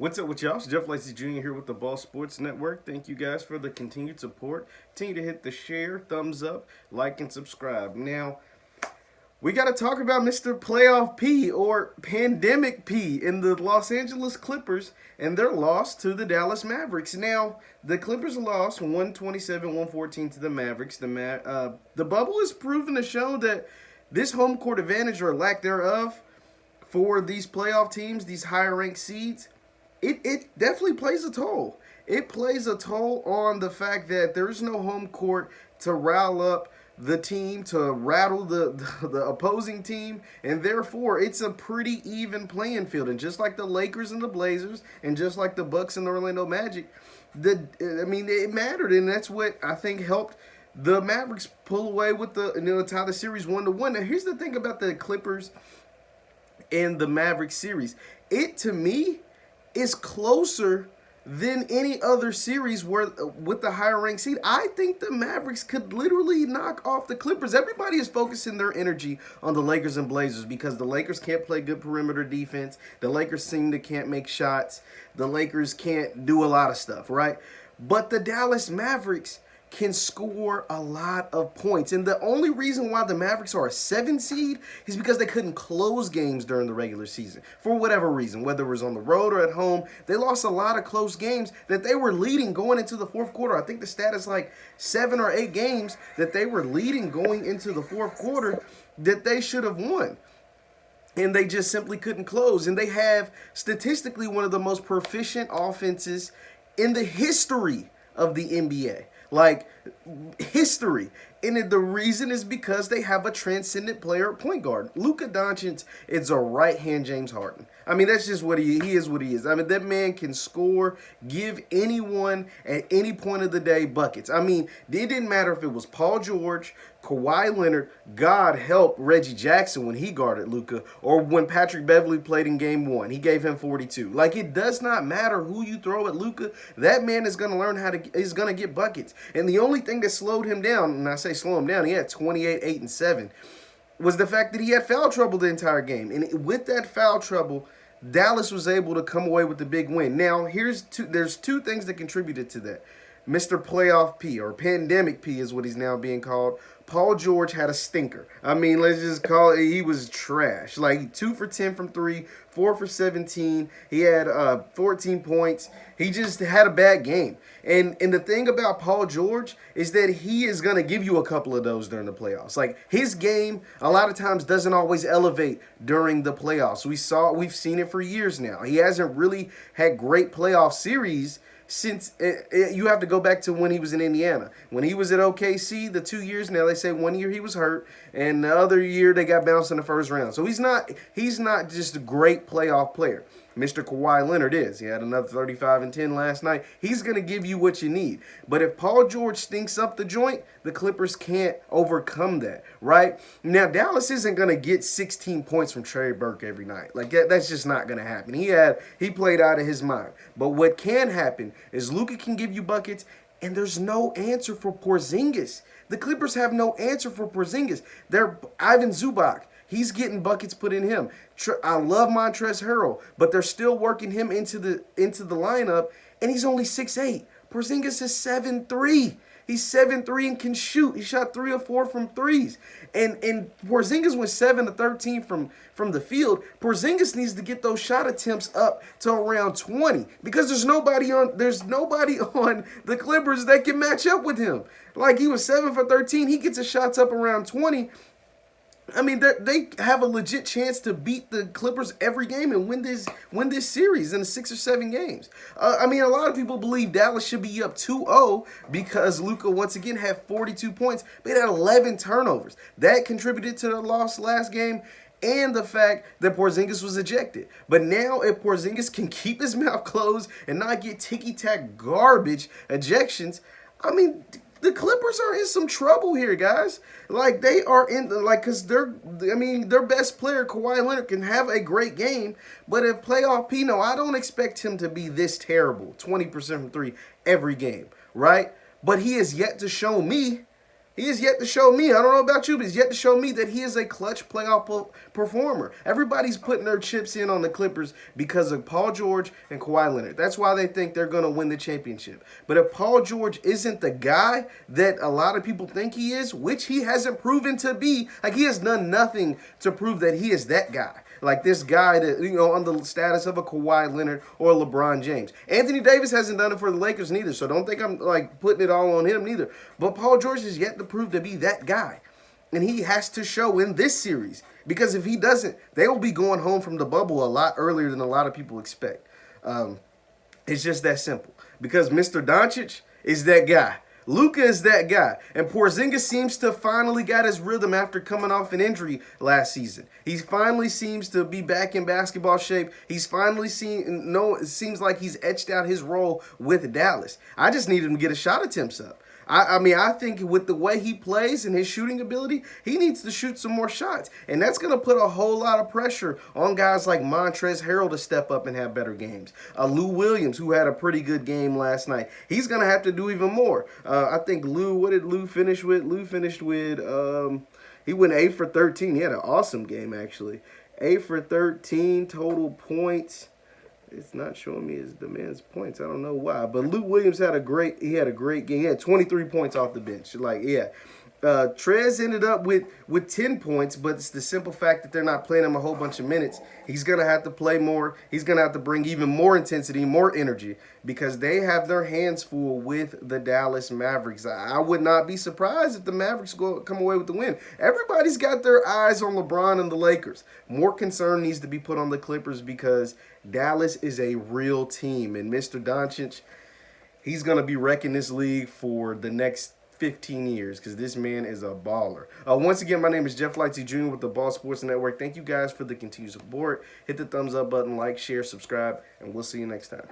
What's up with y'all? It's Jeff Lacey Jr. here with the Ball Sports Network. Thank you guys for the continued support. Continue to hit the share, thumbs up, like, and subscribe. Now, we got to talk about Mr. Playoff P or Pandemic P in the Los Angeles Clippers and their loss to the Dallas Mavericks. Now, the Clippers lost 127-114 to the Mavericks. The bubble has proven to show that this home court advantage or lack thereof for these playoff teams, these higher ranked seeds, it definitely plays a toll. It plays a toll on the fact that there's no home court to rile up the team, to rattle the opposing team, and therefore it's a pretty even playing field. And just like the Lakers and the Blazers, and just like the Bucks and the Orlando Magic, it mattered, and that's what I think helped the Mavericks pull away with tie the series 1-1. Now here's the thing about the Clippers and the Mavericks series. It to me is closer than any other series where with the higher ranked seed. I think the Mavericks could literally knock off the Clippers. Everybody is focusing their energy on the Lakers and Blazers because the Lakers can't play good perimeter defense. The Lakers seem to can't make shots. The Lakers can't do a lot of stuff, right? But the Dallas Mavericks can score a lot of points. And the only reason why the Mavericks are a 7 seed is because they couldn't close games during the regular season. For whatever reason, whether it was on the road or at home, they lost a lot of close games that they were leading going into the fourth quarter. I think the stat is like 7 or 8 games that they were leading going into the fourth quarter that they should have won. And they just simply couldn't close. And they have statistically one of the most proficient offenses in the history of the NBA. Like, history. And the reason is because they have a transcendent player at point guard. Luka Doncic is a right-hand James Harden. I mean, that's just what he is what he is. I mean, that man can score, give anyone at any point of the day buckets. I mean, it didn't matter if it was Paul George, Kawhi Leonard, God help Reggie Jackson when he guarded Luka, or when Patrick Beverley played in game 1. He gave him 42. Like, it does not matter who you throw at Luka. That man is going to learn is going to get buckets. And the only thing that slowed him down, and I say slow him down, he had 28, 8, and 7, was the fact that he had foul trouble the entire game. And with that foul trouble, Dallas was able to come away with the big win. Now, there's two things that contributed to that. Mr. Playoff P, or Pandemic P is what he's now being called. Paul George had a stinker. I mean, let's just call it, he was trash. Like, 2 for 10 from 3, 4 for 17. He had 14 points. He just had a bad game. And the thing about Paul George is that he is going to give you a couple of those during the playoffs. Like, his game a lot of times doesn't always elevate during the playoffs. We've seen it for years now. He hasn't really had great playoff series since you have to go back to when he was in Indiana. When he was at OKC, the 2 years now, they say 1 year he was hurt, and the other year they got bounced in the first round. So he's not just a great playoff player. Mr. Kawhi Leonard is. He had another 35 and 10 last night. He's going to give you what you need. But if Paul George stinks up the joint, the Clippers can't overcome that, right? Now, Dallas isn't going to get 16 points from Trey Burke every night. Like, that's just not going to happen. He played out of his mind. But what can happen is Luka can give you buckets, and there's no answer for Porzingis. The Clippers have no answer for Porzingis. They're Ivan Zubac. He's getting buckets put in him. I love Montrezl Harrell, but they're still working him into the lineup, and he's only 6'8". Porzingis is 7'3". He's 7'3" and can shoot. He shot 3 or 4 from threes. And Porzingis was 7 to 13 from the field. Porzingis needs to get those shot attempts up to around 20 because there's nobody on the Clippers that can match up with him. Like, he was 7 for 13. He gets his shots up around 20. I mean, they have a legit chance to beat the Clippers every game and win this series in 6 or 7 games. I mean, a lot of people believe Dallas should be up 2-0 because Luka once again had 42 points, but he had 11 turnovers. That contributed to the loss last game, and the fact that Porzingis was ejected. But now, if Porzingis can keep his mouth closed and not get ticky-tack garbage ejections, I mean, the Clippers are in some trouble here, guys. Like, they are because their best player, Kawhi Leonard, can have a great game, but if playoff Pino, I don't expect him to be this terrible, 20% from 3 every game, right? But he has yet to show me He has yet to show me, I don't know about you, but he's yet to show me that he is a clutch playoff performer. Everybody's putting their chips in on the Clippers because of Paul George and Kawhi Leonard. That's why they think they're going to win the championship. But if Paul George isn't the guy that a lot of people think he is, which he hasn't proven to be, like he has done nothing to prove that he is that guy. Like this guy that, on the status of a Kawhi Leonard or a LeBron James. Anthony Davis hasn't done it for the Lakers neither, so don't think I'm like putting it all on him neither. But Paul George is yet to prove to be that guy. And he has to show in this series. Because if he doesn't, they will be going home from the bubble a lot earlier than a lot of people expect. It's just that simple. Because Mr. Doncic is that guy. Luka is that guy. And Porzingis seems to finally got his rhythm after coming off an injury last season. He finally seems to be back in basketball shape. He's finally it seems like he's etched out his role with Dallas. I just need him to get a shot attempts up. I think with the way he plays and his shooting ability, he needs to shoot some more shots. And that's going to put a whole lot of pressure on guys like Montrezl Harrell to step up and have better games. Lou Williams, who had a pretty good game last night, he's going to have to do even more. I think what did Lou finish with? Lou finished with, he went 8 for 13. He had an awesome game, actually. 8 for 13 total points. It's not showing me the man's points. I don't know why. But Lou Williams had a great game. He had 23 points off the bench. Trez ended up with 10 points, but it's the simple fact that they're not playing him a whole bunch of minutes. He's going to have to play more. He's going to have to bring even more intensity, more energy, because they have their hands full with the Dallas Mavericks. I would not be surprised if the Mavericks come away with the win. Everybody's got their eyes on LeBron and the Lakers. More concern needs to be put on the Clippers because Dallas is a real team, and Mr. Doncic, he's going to be wrecking this league for the next 15 years because this man is a baller. Once again, my name is Jeff Lightsey Jr. with the Ball Sports Network. Thank you guys for the continued support. Hit the thumbs up button, like, share, subscribe, and we'll see you next time.